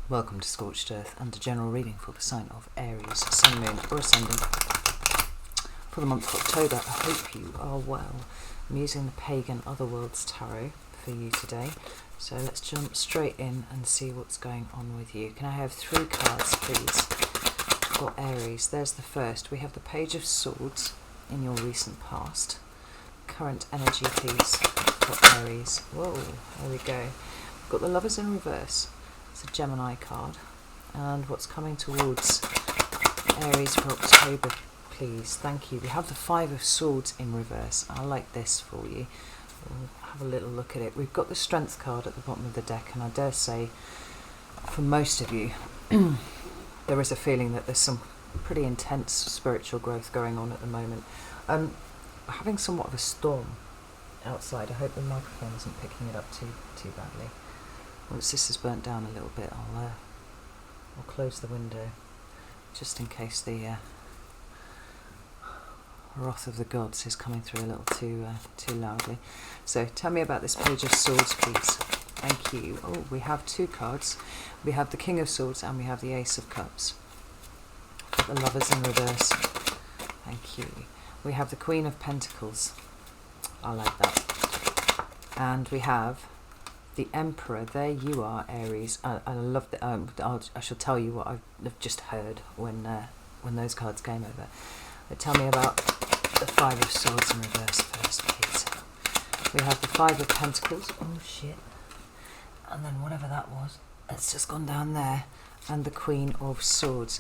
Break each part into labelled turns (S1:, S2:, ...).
S1: Welcome to Scorched Earth and a general reading for the sign of Aries, Sun, Moon or Ascendant for the month of October. I hope you are well. I'm using the Pagan Otherworlds Tarot for you today. So let's jump straight in and see what's going on with you. Can I have 3 cards, please, for Aries? There's the first. We have the Page of Swords in your recent past. Current energy, please, for Aries. Whoa, there we go. We've got the Lovers in reverse. It's a Gemini card. And what's coming towards Aries for October, please? Thank you. We have the 5 of Swords in reverse. I like this for you. We'll have a little look at it. We've got the Strength card at the bottom of the deck, and I dare say for most of you there is a feeling that there's some pretty intense spiritual growth going on at the moment. We're having somewhat of a storm outside. I hope the microphone isn't picking it up too badly. Once this is burnt down a little bit, I'll close the window just in case the wrath of the gods is coming through a little too loudly. So tell me about this Page of Swords, please. Thank you. Oh, we have 2 cards. We have the King of Swords and we have the Ace of Cups. The Lovers in reverse. Thank you. We have the Queen of Pentacles. I like that. And we have the Emperor. There you are, Aries. I love the. I shall tell you what I've just heard when those cards came over. But tell me about the 5 of Swords in reverse first, please. We have the 5 of Pentacles. Oh shit! And then whatever that was, it's just gone down there. And the Queen of Swords.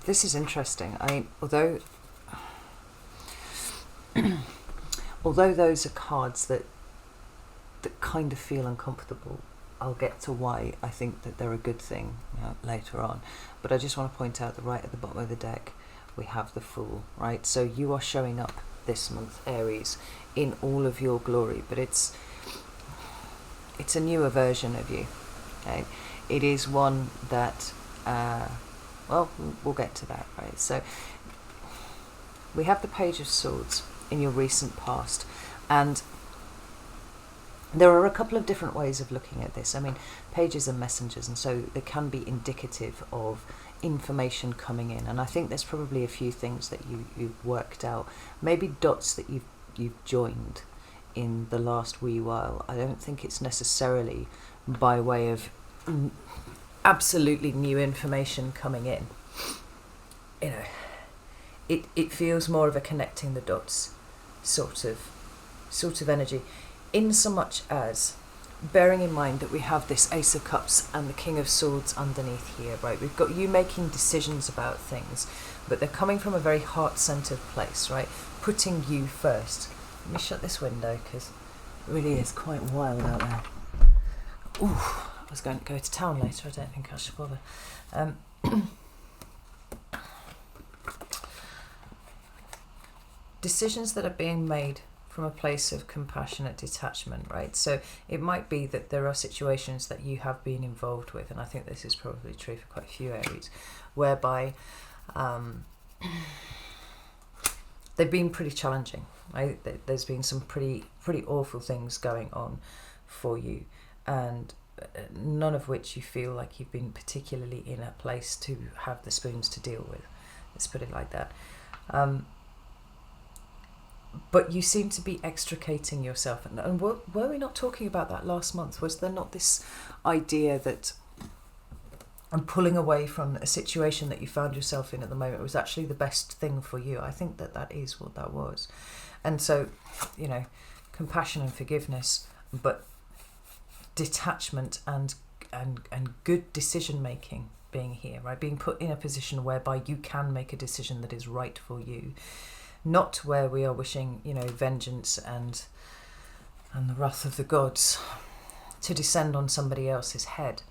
S1: This is interesting. I mean, although those are cards that kind of feel uncomfortable, I'll get to why I think that they're a good thing later on. But I just want to point out that right at the bottom of the deck we have the Fool, right? So you are showing up this month, Aries, in all of your glory, but it's a newer version of you. Okay? It is one that well, we'll get to that, right? So we have the Page of Swords in your recent past, and there are a couple of different ways of looking at this. I mean, pages are messengers, and so they can be indicative of information coming in. And I think there's probably a few things that you've worked out, maybe dots that you've joined in the last wee while. I don't think it's necessarily by way of absolutely new information coming in. You know, it feels more of a connecting the dots sort of energy. In so much as, bearing in mind that we have this Ace of Cups and the King of Swords underneath here, right? We've got you making decisions about things, but they're coming from a very heart-centered place, right? Putting you first. Let me shut this window because it really is quite wild out there. Ooh, I was going to go to town later. I don't think I should bother. Decisions that are being made from a place of compassionate detachment, right? So it might be that there are situations that you have been involved with, and I think this is probably true for quite a few Aries, whereby they've been pretty challenging, right? There's been some pretty awful things going on for you, and none of which you feel like you've been particularly in a place to have the spoons to deal with. Let's put it like that. But you seem to be extricating yourself. And were we not talking about that last month? Was there not this idea that I'm pulling away from a situation that you found yourself in at the moment was actually the best thing for you? I think that is what that was. And so, you know, compassion and forgiveness, but detachment and good decision making being here, right? Being put in a position whereby you can make a decision that is right for you. Not where we are wishing, you know, vengeance and the wrath of the gods to descend on somebody else's head,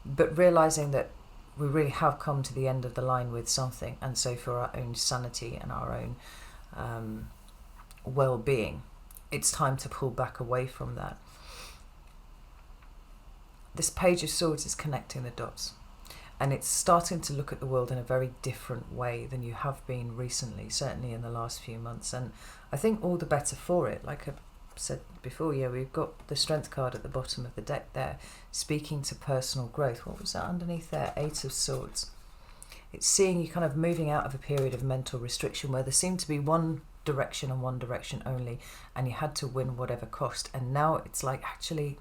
S1: but realizing that we really have come to the end of the line with something, and so for our own sanity and our own well-being, it's time to pull back away from that. This Page of Swords is connecting the dots. And it's starting to look at the world in a very different way than you have been recently, certainly in the last few months. And I think all the better for it. Like said before, yeah, we've got the Strength card at the bottom of the deck there, speaking to personal growth. What was that underneath there? Eight of Swords. It's seeing you kind of moving out of a period of mental restriction where there seemed to be one direction and one direction only, and you had to win whatever cost. And now it's like, actually,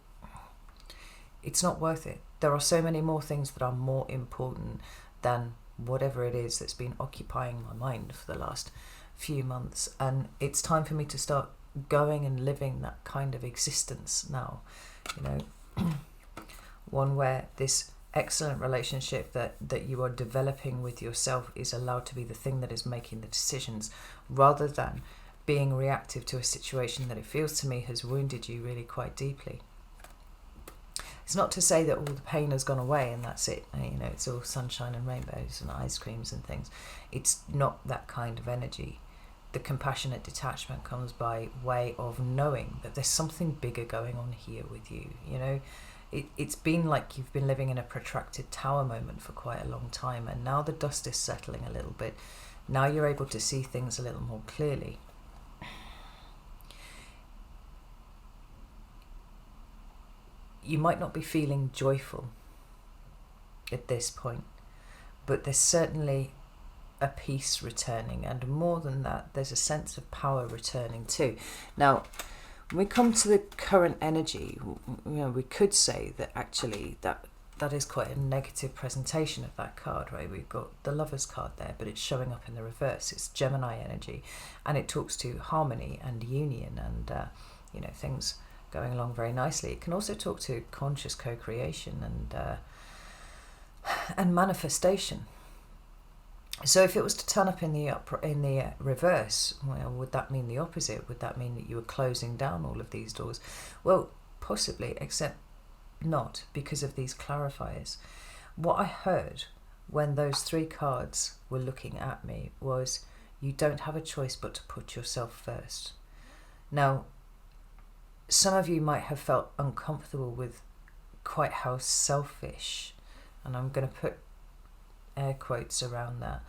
S1: it's not worth it. There are so many more things that are more important than whatever it is that's been occupying my mind for the last few months. And it's time for me to start going and living that kind of existence now, you know, one where this excellent relationship that you are developing with yourself is allowed to be the thing that is making the decisions, rather than being reactive to a situation that it feels to me has wounded you really quite deeply. It's not to say that all the pain has gone away and that's it, you know, it's all sunshine and rainbows and ice creams and things. It's not that kind of energy. The compassionate detachment comes by way of knowing that there's something bigger going on here with you, you know. It's been like you've been living in a protracted tower moment for quite a long time, and now the dust is settling a little bit. Now you're able to see things a little more clearly. You might not be feeling joyful at this point, but there's certainly a peace returning, and more than that, there's a sense of power returning too. Now, when we come to the current energy, you know, we could say that actually that is quite a negative presentation of that card, right? We've got the Lover's card there, but it's showing up in the reverse. It's Gemini energy, and it talks to harmony and union and you know, things going along very nicely. It can also talk to conscious co-creation and manifestation. So if it was to turn up in the reverse, well, would that mean the opposite? Would that mean that you were closing down all of these doors? Well, possibly, except not, because of these clarifiers. What I heard when those three cards were looking at me was, you don't have a choice but to put yourself first. Now, some of you might have felt uncomfortable with quite how selfish, and I'm going to put air quotes around that,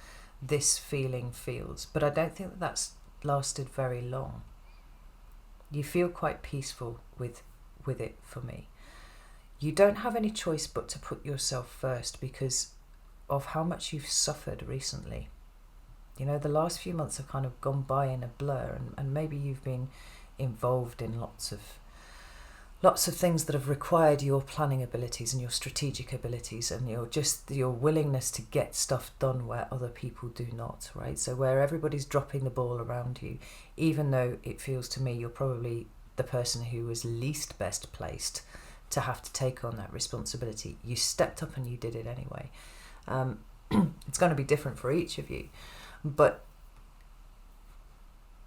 S1: this feeling feels, but I don't think that that's lasted very long. You feel quite peaceful with it for me. You don't have any choice but to put yourself first because of how much you've suffered recently. You know, the last few months have kind of gone by in a blur, and maybe you've been involved in lots of things that have required your planning abilities and your strategic abilities and your willingness to get stuff done where other people do not, right? So where everybody's dropping the ball around you, even though it feels to me you're probably the person who was least best placed to have to take on that responsibility, you stepped up and you did it anyway. It's going to be different for each of you, but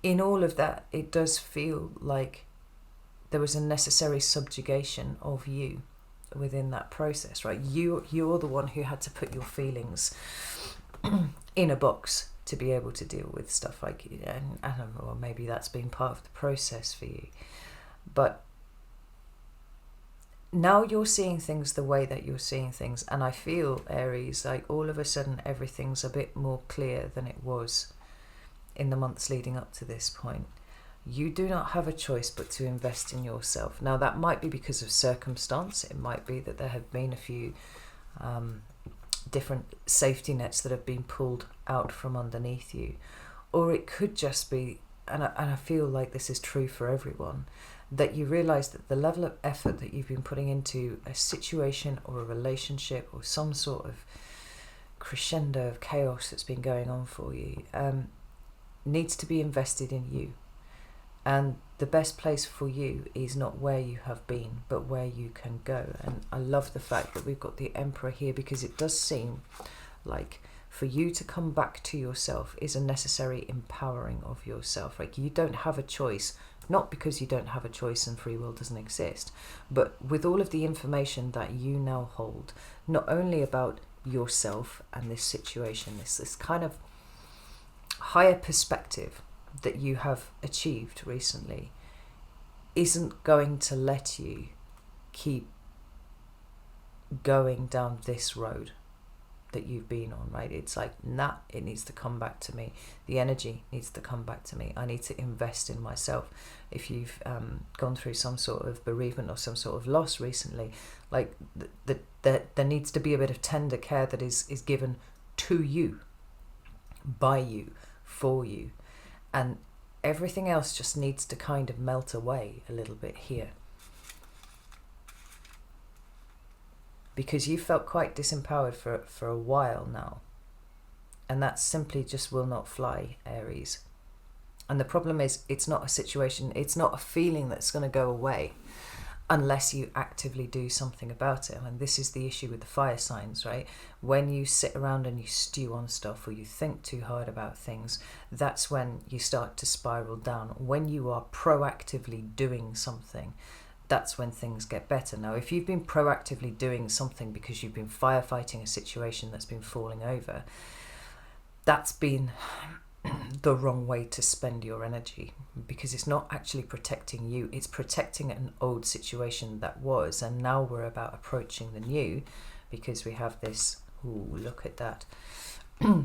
S1: in all of that, it does feel like there was a necessary subjugation of you within that process, right? You're the one who had to put your feelings in a box to be able to deal with stuff like, and I don't know, or maybe that's been part of the process for you. But now you're seeing things the way that you're seeing things, and I feel, Aries, like all of a sudden everything's a bit more clear than it was in the months leading up to this point. You do not have a choice but to invest in yourself. Now, that might be because of circumstance. It might be that there have been a few different safety nets that have been pulled out from underneath you. Or it could just be, and I feel like this is true for everyone, that you realise that the level of effort that you've been putting into a situation or a relationship or some sort of crescendo of chaos that's been going on for you needs to be invested in you. And the best place for you is not where you have been, but where you can go. And I love the fact that we've got the Emperor here, because it does seem like for you to come back to yourself is a necessary empowering of yourself. Like, you don't have a choice, not because you don't have a choice and free will doesn't exist, but with all of the information that you now hold, not only about yourself and this situation, this kind of higher perspective that you have achieved recently isn't going to let you keep going down this road. that you've been on, right? It's like, nah, it needs to come back to me. The energy needs to come back to me. I need to invest in myself. If you've gone through some sort of bereavement or some sort of loss recently, like there needs to be a bit of tender care that is given to you, by you, for you. And everything else just needs to kind of melt away a little bit here. Because you felt quite disempowered for a while now. And that simply just will not fly, Aries. And the problem is, it's not a situation, it's not a feeling that's going to go away unless you actively do something about it. And this is the issue with the fire signs, right? When you sit around and you stew on stuff, or you think too hard about things, that's when you start to spiral down. When you are proactively doing something, that's when things get better. Now, if you've been proactively doing something because you've been firefighting a situation that's been falling over, that's been the wrong way to spend your energy, because it's not actually protecting you, it's protecting an old situation that was. And now we're about approaching the new, because we have this, ooh, look at that.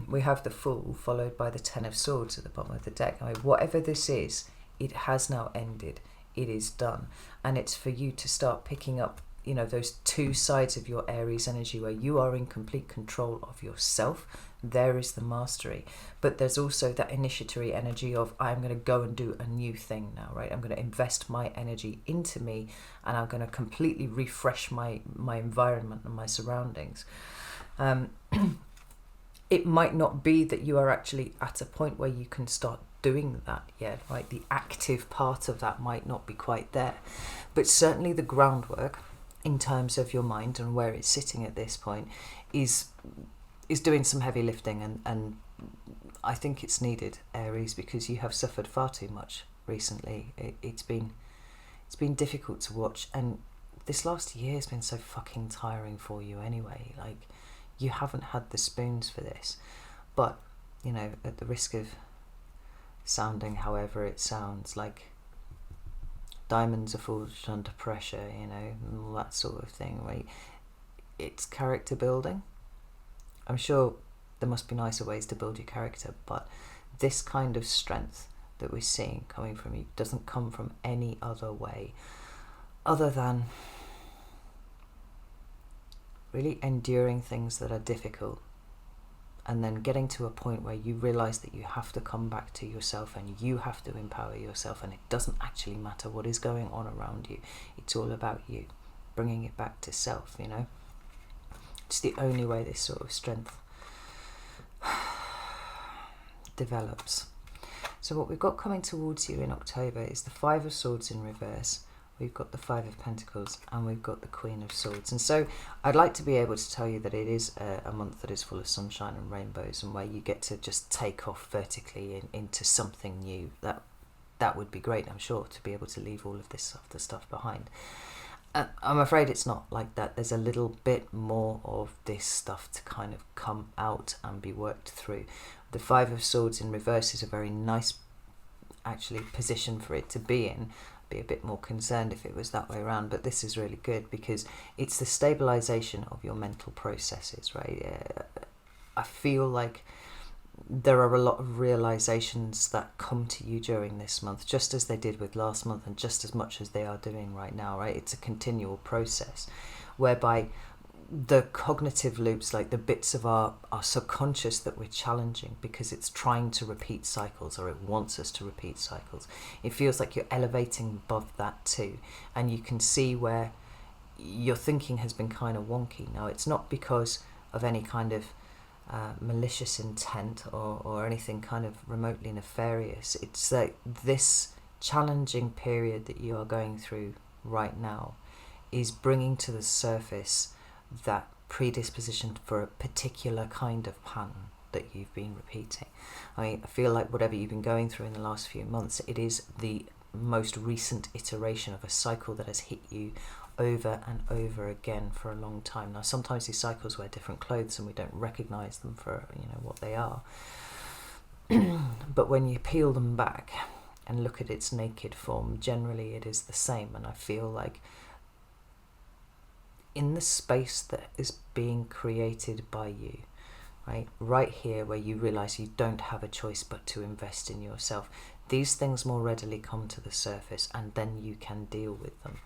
S1: We have the Fool followed by the Ten of Swords at the bottom of the deck. I mean, whatever this is, it has now ended. It is done. And it's for you to start picking up, you know, those two sides of your Aries energy where you are in complete control of yourself. There is the mastery. But there's also that initiatory energy of, I'm going to go and do a new thing now, right? I'm going to invest my energy into me, and I'm going to completely refresh my environment and my surroundings. It might not be that you are actually at a point where you can start doing that yet, right? The active part of that might not be quite there, but certainly the groundwork in terms of your mind and where it's sitting at this point is doing some heavy lifting, and I think it's needed, Aries, because you have suffered far too much recently. It's been difficult to watch, and this last year has been so fucking tiring for you anyway. Like, you haven't had the spoons for this. But, you know, at the risk of sounding however it sounds, like, diamonds are forged under pressure, you know, and all that sort of thing, right? It's character building. I'm sure there must be nicer ways to build your character, but this kind of strength that we're seeing coming from you doesn't come from any other way other than really enduring things that are difficult, and then getting to a point where you realize that you have to come back to yourself and you have to empower yourself, and it doesn't actually matter what is going on around you. It's all about you, bringing it back to self, you know. It's the only way this sort of strength develops. So what we've got coming towards you in October is the Five of Swords in reverse, we've got the Five of Pentacles, and we've got the Queen of Swords. And so I'd like to be able to tell you that it is a month that is full of sunshine and rainbows, and where you get to just take off vertically into something new. That would be great, I'm sure, to be able to leave all of this other stuff behind. I'm afraid it's not like that. There's a little bit more of this stuff to kind of come out and be worked through. The Five of Swords in reverse is a very nice, actually, position for it to be in. Be a bit more concerned if it was that way around, but this is really good because it's the stabilization of your mental processes, right? I feel like there are a lot of realizations that come to you during this month, just as they did with last month, and just as much as they are doing right now, right? It's a continual process whereby the cognitive loops, like the bits of our subconscious that we're challenging because it's trying to repeat cycles, or it wants us to repeat cycles. It feels like you're elevating above that too, and you can see where your thinking has been kind of wonky. Now, it's not because of any kind of malicious intent or anything kind of remotely nefarious. It's like this challenging period that you are going through right now is bringing to the surface that predisposition for a particular kind of pattern that you've been repeating. I mean, I feel like whatever you've been going through in the last few months, it is the most recent iteration of a cycle that has hit you over and over again for a long time. Now, sometimes these cycles wear different clothes and we don't recognize them for, you know, what they are. But when you peel them back and look at its naked form, generally it is the same. And I feel like in the space that is being created by you, right here where you realize you don't have a choice but to invest in yourself. These things more readily come to the surface, and then you can deal with them.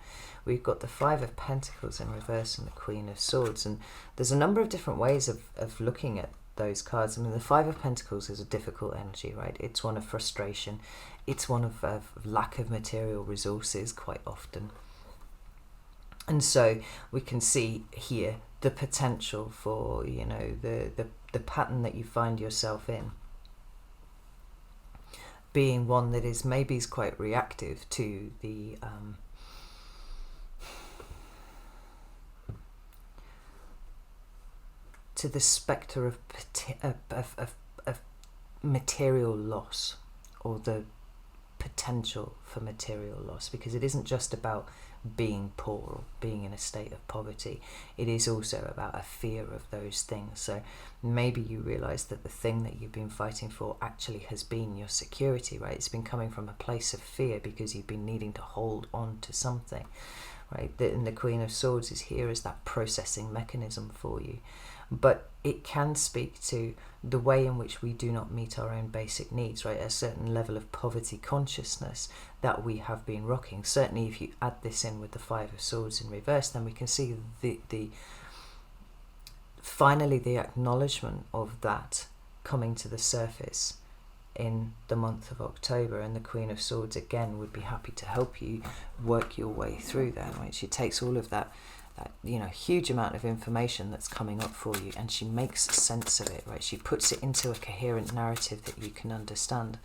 S1: We've got the Five of Pentacles in reverse and the Queen of Swords, and there's a number of different ways of looking at those cards. I mean, the Five of Pentacles is a difficult energy, right? It's one of frustration. It's one of lack of material resources quite often. And so we can see here the potential for, you know, the pattern that you find yourself in being one that is maybe is quite reactive to the spectre of material loss, or the potential for material loss, because it isn't just about being poor or being in a state of poverty. It is also about a fear of those things. So maybe you realize that the thing that you've been fighting for actually has been your security, right? It's been coming from a place of fear because you've been needing to hold on to something, right? And the Queen of Swords is here as that processing mechanism for you. But it can speak to the way in which we do not meet our own basic needs, right? A certain level of poverty consciousness that we have been rocking. Certainly if you add this in with the Five of Swords in reverse, then we can see finally the acknowledgement of that coming to the surface in the month of October. And the Queen of Swords again would be happy to help you work your way through that, right? She takes all of that you know, huge amount of information that's coming up for you, and she makes sense of it, right? She puts it into a coherent narrative that you can understand.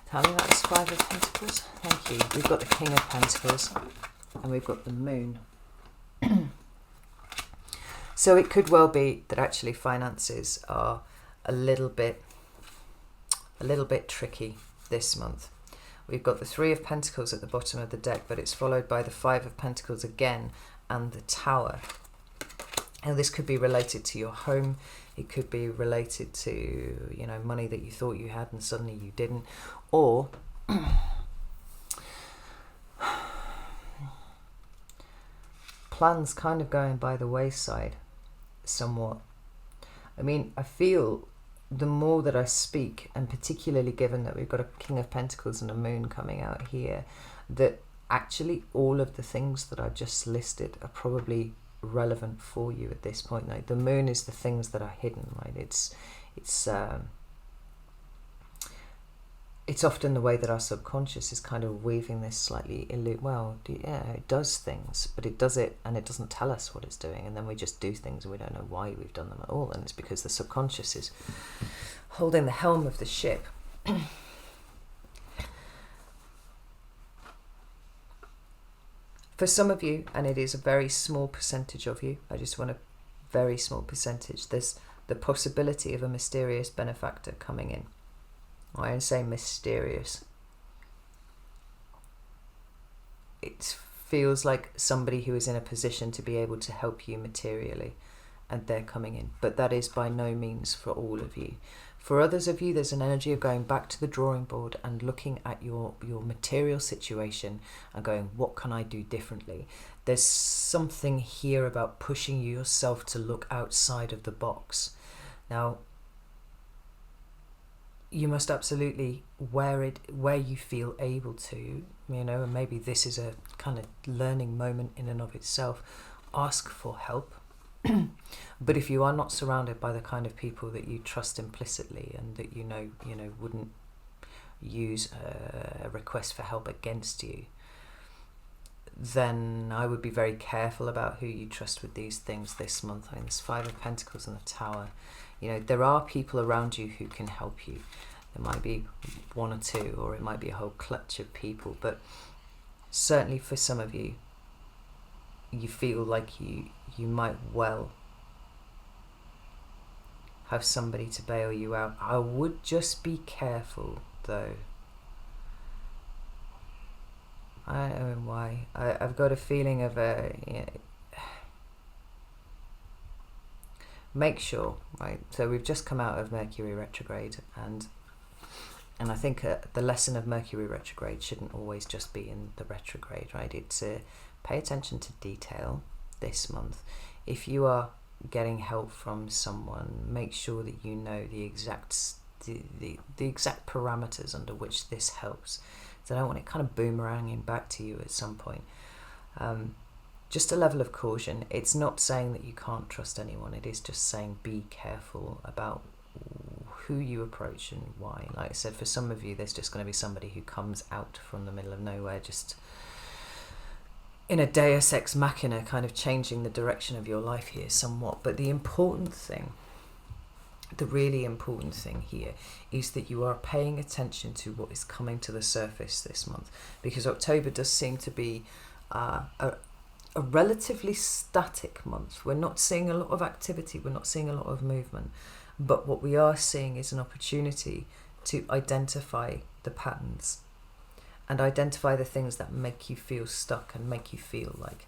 S1: Tell me about this Five of Pentacles. Thank you. We've got the King of Pentacles and we've got the Moon. So it could well be that actually finances are a little bit tricky this month. We've got the Three of Pentacles at the bottom of the deck, but it's followed by the Five of Pentacles again and the Tower. And this could be related to your home. It could be related to, you know, money that you thought you had and suddenly you didn't. Or plans kind of going by the wayside somewhat. I mean, I feel the more that I speak, and particularly given that we've got a King of Pentacles and a Moon coming out here, that actually all of the things that I've just listed are probably relevant for you at this point. Like the Moon is the things that are hidden, right? It's often the way that our subconscious is kind of weaving this slightly it does things, but it does it and it doesn't tell us what it's doing, and then we just do things and we don't know why we've done them at all, and it's because the subconscious is holding the helm of the ship. For some of you, and it is a very small percentage of you, I just want a very small percentage, there's the possibility of a mysterious benefactor coming in. I say mysterious. It feels like somebody who is in a position to be able to help you materially, and they're coming in. But that is by no means for all of you. For others of you, there's an energy of going back to the drawing board and looking at your material situation and going, what can I do differently? There's something here about pushing yourself to look outside of the box. Now, you must absolutely where you feel able to, you know, and maybe this is a kind of learning moment in and of itself. Ask for help. But if you are not surrounded by the kind of people that you trust implicitly and that you know wouldn't use a request for help against you, then I would be very careful about who you trust with these things this month. I mean, there's Five of Pentacles and the Tower. You know, there are people around you who can help you. There might be one or two, or it might be a whole clutch of people, but certainly for some of you, you feel like you might well have somebody to bail you out. I would just be careful though. I don't know why. I've got a feeling of make sure, right? So we've just come out of Mercury retrograde, and I think the lesson of Mercury retrograde shouldn't always just be in the retrograde, right? It's pay attention to detail this month. If you are getting help from someone, make sure that you know the exact parameters under which this helps. So I don't want it kind of boomeranging back to you at some point. Just a level of caution. It's not saying that you can't trust anyone. It is just saying be careful about who you approach and why. Like I said, for some of you, there's just going to be somebody who comes out from the middle of nowhere, just in a deus ex machina, kind of changing the direction of your life here somewhat. But the important thing, the really important thing here, is that you are paying attention to what is coming to the surface this month, because October does seem to be a relatively static month. We're not seeing a lot of activity, we're not seeing a lot of movement, but what we are seeing is an opportunity to identify the patterns and identify the things that make you feel stuck and make you feel like,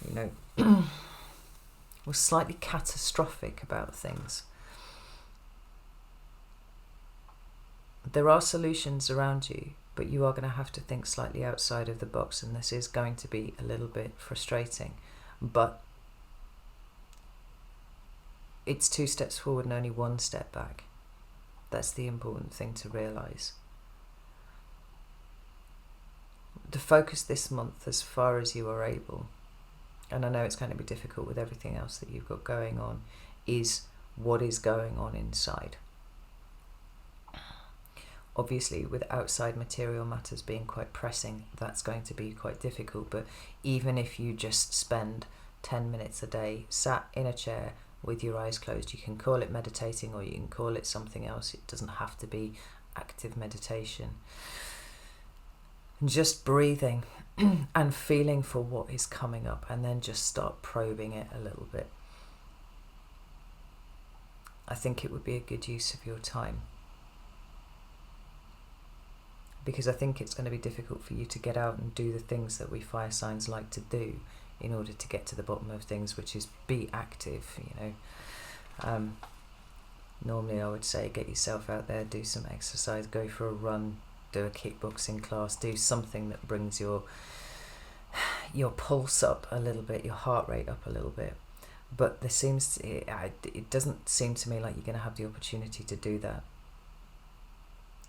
S1: you know, we're slightly catastrophic about things. There are solutions around you, but you are going to have to think slightly outside of the box, and this is going to be a little bit frustrating, but it's 2 steps forward and only 1 step back. That's the important thing to realise. To focus this month as far as you are able, and I know it's going to be difficult with everything else that you've got going on, is what is going on inside. Obviously, with outside material matters being quite pressing, that's going to be quite difficult, but even if you just spend 10 minutes a day sat in a chair with your eyes closed, you can call it meditating or you can call it something else. It doesn't have to be active meditation. Just breathing and feeling for what is coming up, and then just start probing it a little bit. I think it would be a good use of your time, because I think it's going to be difficult for you to get out and do the things that we fire signs like to do in order to get to the bottom of things, which is be active, you know. Normally I would say get yourself out there, do some exercise, go for a run, do a kickboxing class, do something that brings your pulse up a little bit, your heart rate up a little bit. But it doesn't seem to me like you're going to have the opportunity to do that.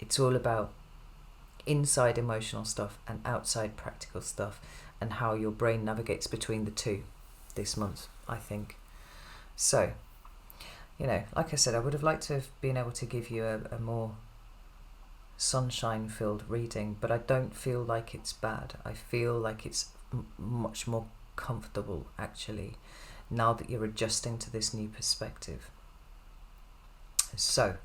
S1: It's all about inside emotional stuff and outside practical stuff, and how your brain navigates between the two this month, I think. So, you know, like I said, I would have liked to have been able to give you a more sunshine-filled reading, but I don't feel like it's bad. I feel like it's much more comfortable, actually, now that you're adjusting to this new perspective. So,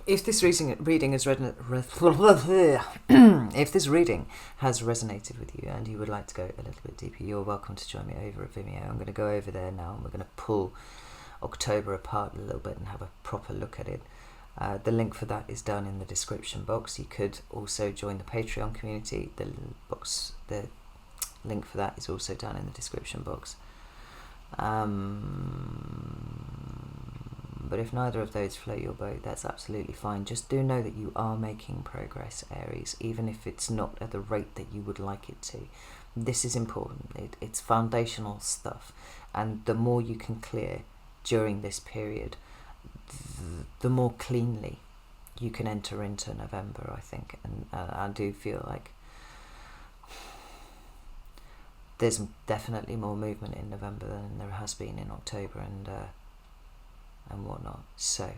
S1: if this reading has if this reading has resonated with you and you would like to go a little bit deeper, you're welcome to join me over at Vimeo. I'm going to go over there now and we're going to pull October apart a little bit and have a proper look at it. The link for that is down in the description box. You could also join the Patreon community. The link for that is also down in the description box. But if neither of those float your boat, that's absolutely fine. Just do know that you are making progress, Aries, even if it's not at the rate that you would like it to. This is important. It's foundational stuff, and the more you can clear during this period, the more cleanly you can enter into November, I think. And I do feel like there's definitely more movement in November than there has been in October and whatnot. So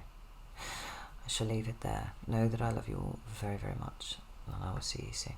S1: I shall leave it there. Know that I love you all very, very much, and I will see you soon.